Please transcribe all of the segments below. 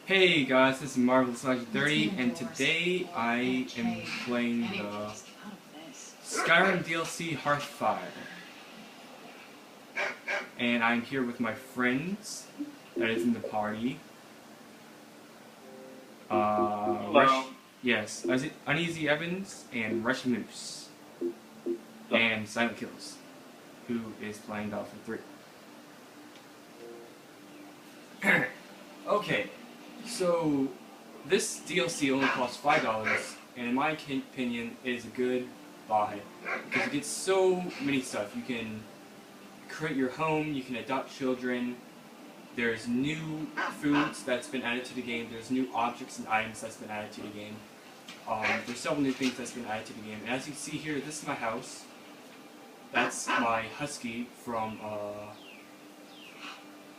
Hey guys, this is Marvelous30, and today I am playing the Skyrim DLC Hearthfire. And I'm here with my friends that is in the party. Yes, Uneasy Evans and Rush Moose. And Silent Kills, who is playing Battlefield 3. Okay. So, this DLC only costs $5, and in my opinion, it is a good buy. Because you get so many stuff. You can create your home, you can adopt children, there's new foods that's been added to the game, there's new objects and items that's been added to the game. There's several new things that's been added to the game. And as you can see here, this is my house. That's my husky from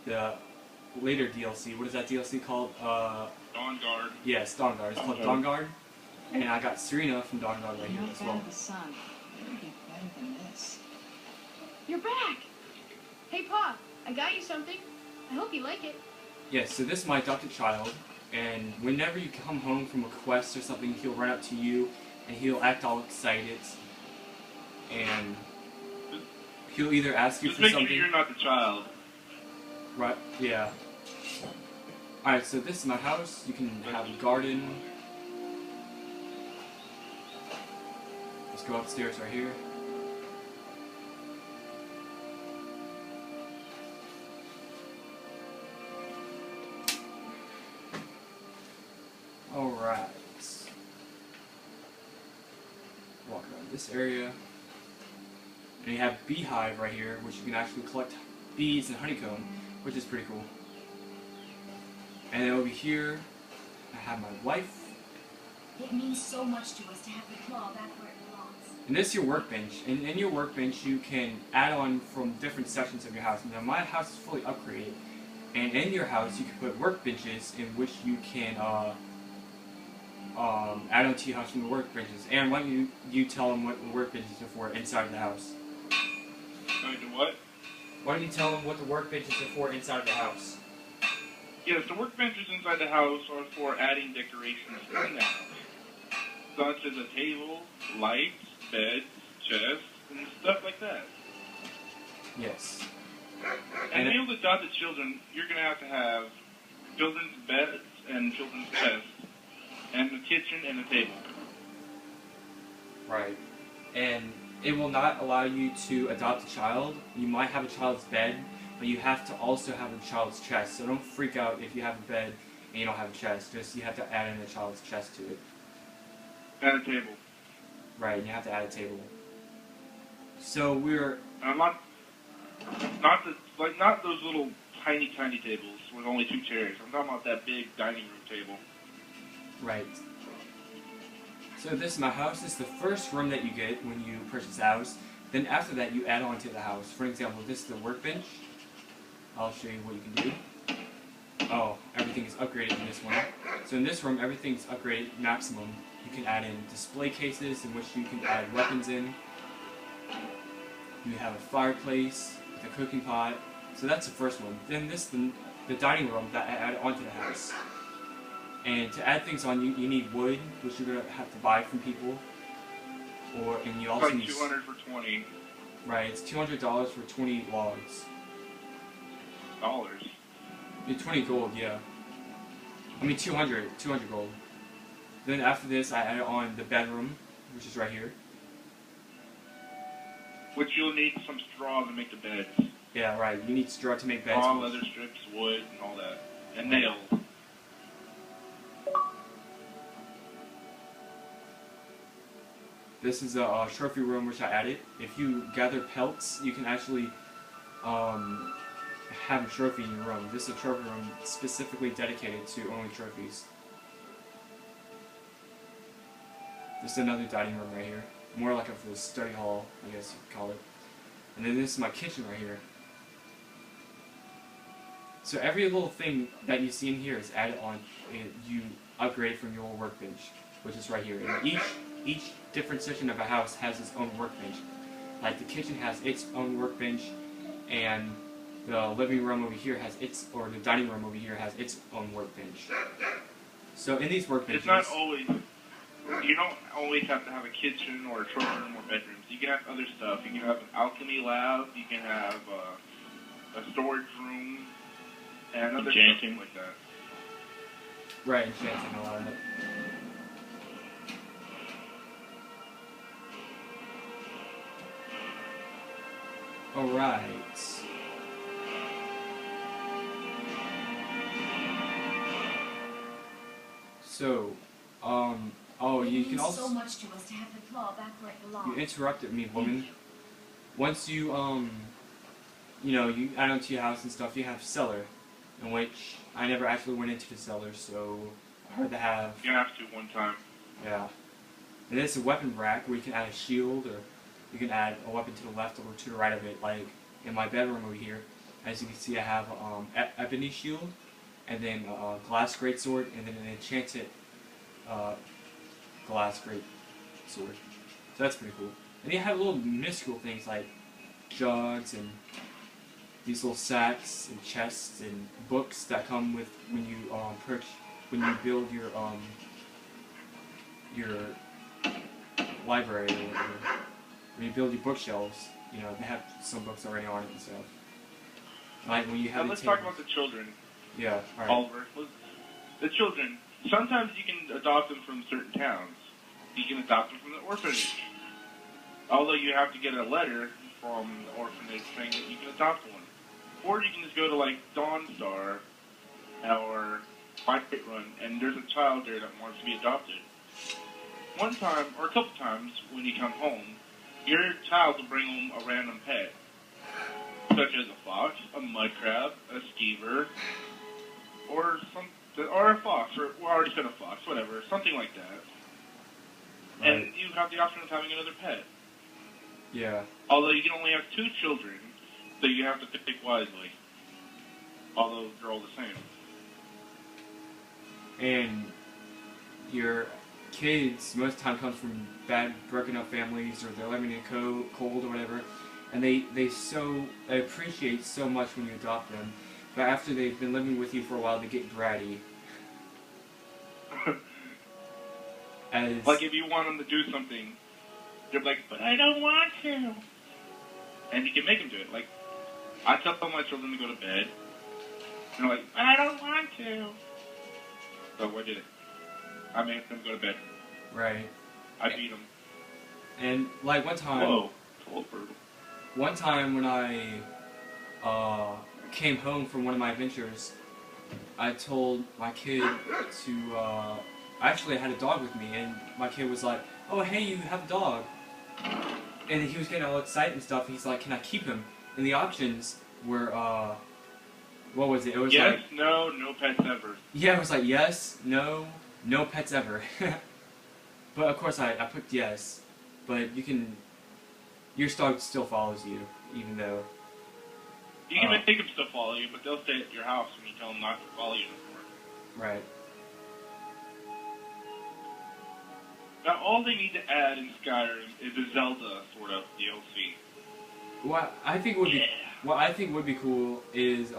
the later DLC. What is that DLC called? Dawnguard. Yes, Dawnguard. It's called Dawnguard. And I got Serena from Dawnguard right here as well. You're back! Hey, Pa, I got you something. I hope you like it. Yes, so this is my adopted child, and whenever you come home from a quest or something, he'll run up to you, and he'll act all excited, and he'll either ask you Just for something... Just make sure you're not the child. Right, yeah. Alright, so this is my house. You can have a garden. Let's go upstairs right here. Alright. Walk around this area. And you have beehive right here, which you can actually collect bees and honeycomb, which is pretty cool. And then over here, I have my wife. It means so much to us to have the claw back where it belongs. And this is your workbench. And in your workbench, you can add on from different sections of your house. Now, my house is fully upgraded. And in your house, you can put workbenches in which you can add on to your house from the workbenches. And why don't you tell them what the workbenches are for inside of the house? Going to what? Why don't you tell them what the workbenches are for inside of the house? Yes, the workbenches inside the house are for adding decorations in the house, such as a table, lights, beds, chests, and stuff like that. Yes. And to be able to adopt the children, you're going to have children's beds and children's chests, and the kitchen and the table. Right. And it will not allow you to adopt a child. You might have a child's bed, but you have to also have a child's chest. So don't freak out if you have a bed and you don't have a chest. Just you have to add in a child's chest to it. And a table. Right, and you have to add a table. So we're... Not those little tiny tables with only 2 chairs. I'm talking about that big dining room table. Right. So this is my house. This is the first room that you get when you purchase the house. Then after that, you add on to the house. For example, this is the workbench. I'll show you what you can do. Oh, everything is upgraded in this one. So in this room, everything's upgraded maximum. You can add in display cases in which you can add weapons in. You have a fireplace with a cooking pot. So that's the first one. Then this is the dining room that I add onto the house. And to add things on, you need wood, which you're gonna have to buy from people. And you also like need... $200 for 20. Right, it's $200 for 20 logs. Dollars. 20 gold, yeah. I mean 200 gold. Then after this, I add on the bedroom, which is right here. Which you'll need some straw to make the beds. Yeah, right. You need straw to make beds. Straw, leather strips, wood, and all that. And nails. This is a trophy room which I added. If you gather pelts, you can actually have a trophy in your room. This is a trophy room specifically dedicated to only trophies. This is another dining room right here. More like a study hall, I guess you could call it. And then this is my kitchen right here. So every little thing that you see in here is added on, and you upgrade from your workbench, which is right here. And each different section of a house has its own workbench. Like the kitchen has its own workbench, and the living room over here has its, or the dining room over here has its own workbench. So in these workbenches, It's not always. You don't always have to have a kitchen or a trophy room or bedrooms. You can have other stuff. You can have an alchemy lab. You can have a storage room and other stuff like that. right, enchanting a lot of it. All right. So, oh, It you can means also. so much to us to have the claw back where it belongs. You interrupted me, woman. Once you, you know, you add onto your house and stuff, you have cellar, in which I never actually went into the cellar, so I heard to have, You have to one time. yeah. And it's a weapon rack where you can add a shield, or you can add a weapon to the left or to the right of it, like in my bedroom over here. As you can see, I have ebony shield, and then a glass greatsword, and then an enchanted glass great sword. So that's pretty cool. And you have little minuscule things like jugs and these little sacks and chests and books that come with when you when you build your library or whatever. When you build your bookshelves, you know, they have some books already on it and stuff. Like when you have Now let's the talk tables. about the children, Yeah, alright. Oliver. The children. Sometimes you can adopt them from certain towns. You can adopt them from the orphanage. Although you have to get a letter from the orphanage saying that you can adopt one. Or you can just go to like Dawnstar or White Run and there's a child there that wants to be adopted. One time, or a couple times, when you come home, your child will bring home a random pet. Such as a fox, a mud crab, a skeever, or a fox, or we already said a fox, whatever, something like that. Right. And you have the option of having another pet. Yeah. Although you can only have 2 children, so you have to pick wisely. Although they're all the same. And your kids most of the time comes from bad, broken up families, or they're living in cold or whatever, and they appreciate so much when you adopt them, but after they've been living with you for a while, they get bratty. As Like if you want them to do something, they're like, but I don't want to. And you can make them do it. Like, I tell my children to go to bed, and they're like, I don't want to. So what did it? I made them go to bed. right. I beat them. And like one time. Whoa, cold bird. One time when I came home from one of my adventures, I told my kid to, actually I had a dog with me, and my kid was like, oh hey, you have a dog. And he was getting all excited and stuff, and he's like, can I keep him? And the options were, what was it? It was Yes, like, no, no pets ever. yeah, it was like yes, no, no pets ever. But of course I picked yes, but you can, your dog still follows you, even though. You can make them still follow you, but they'll stay at your house when you tell them not to follow you anymore. Right. Now, all they need to add in Skyrim is a Zelda sort of DLC. What I think would be cool is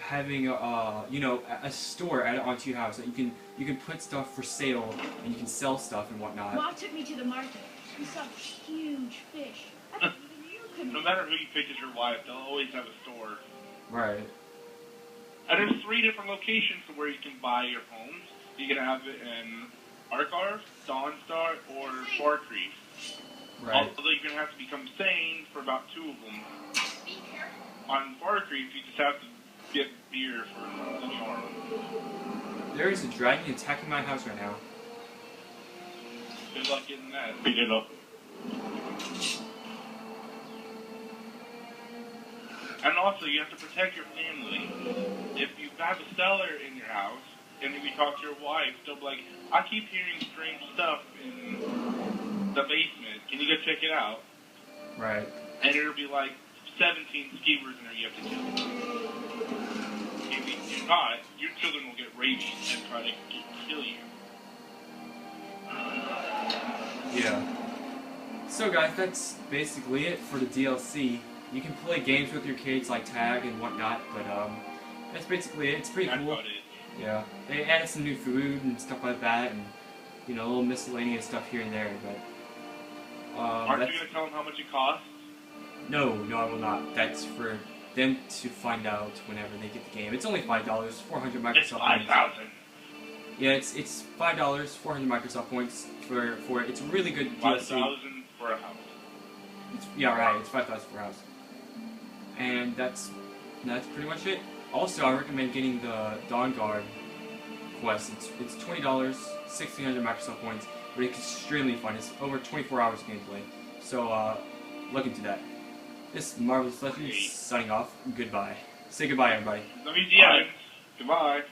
having a store added onto your house that you can put stuff for sale and you can sell stuff and whatnot. Mom took me to the market. We saw huge fish. I didn't even you could. No matter who you pick as your wife, they'll always have a store. Right. And there's 3 different locations to where you can buy your homes. You can have it in Arkarth, Dawnstar, or Farcreef. Right. Although you're going to have to become sane for about 2 of them. On Farcreef, you just have to get beer for the charm. There is a dragon attacking my house right now. Good luck getting that. Beat it up. And also, you have to protect your family. If you have a cellar in your house, and if you talk to your wife, they'll be like, I keep hearing strange stuff in the basement. Can you go check it out? Right. And it'll be like 17 skeevers in there you have to kill. If you're not, your children will get rabies and try to kill you. Yeah. So guys, that's basically it for the DLC. You can play games with your kids like tag and whatnot, but that's basically it. It's pretty That's cool. about it. Yeah, they added some new food and stuff like that, and you know, a little miscellaneous stuff here and there. But Aren't you gonna tell them how much it costs? no, I will not. That's for them to find out whenever they get the game. It's only $5, 400 Microsoft It's points. 5,000. Yeah, it's $5, 400 Microsoft points for it. It's a really good DLC. 5,000 for a house. Yeah, right. It's 5,000 per house, and that's pretty much it. Also, I recommend getting the Dawn Guard quest. It's $20, 1,600 Microsoft points, but it's extremely fun. It's over 24 hours of gameplay, so look into that. This is Marvelous Legends signing off. Goodbye. Say goodbye, everybody. Let me the end. Goodbye.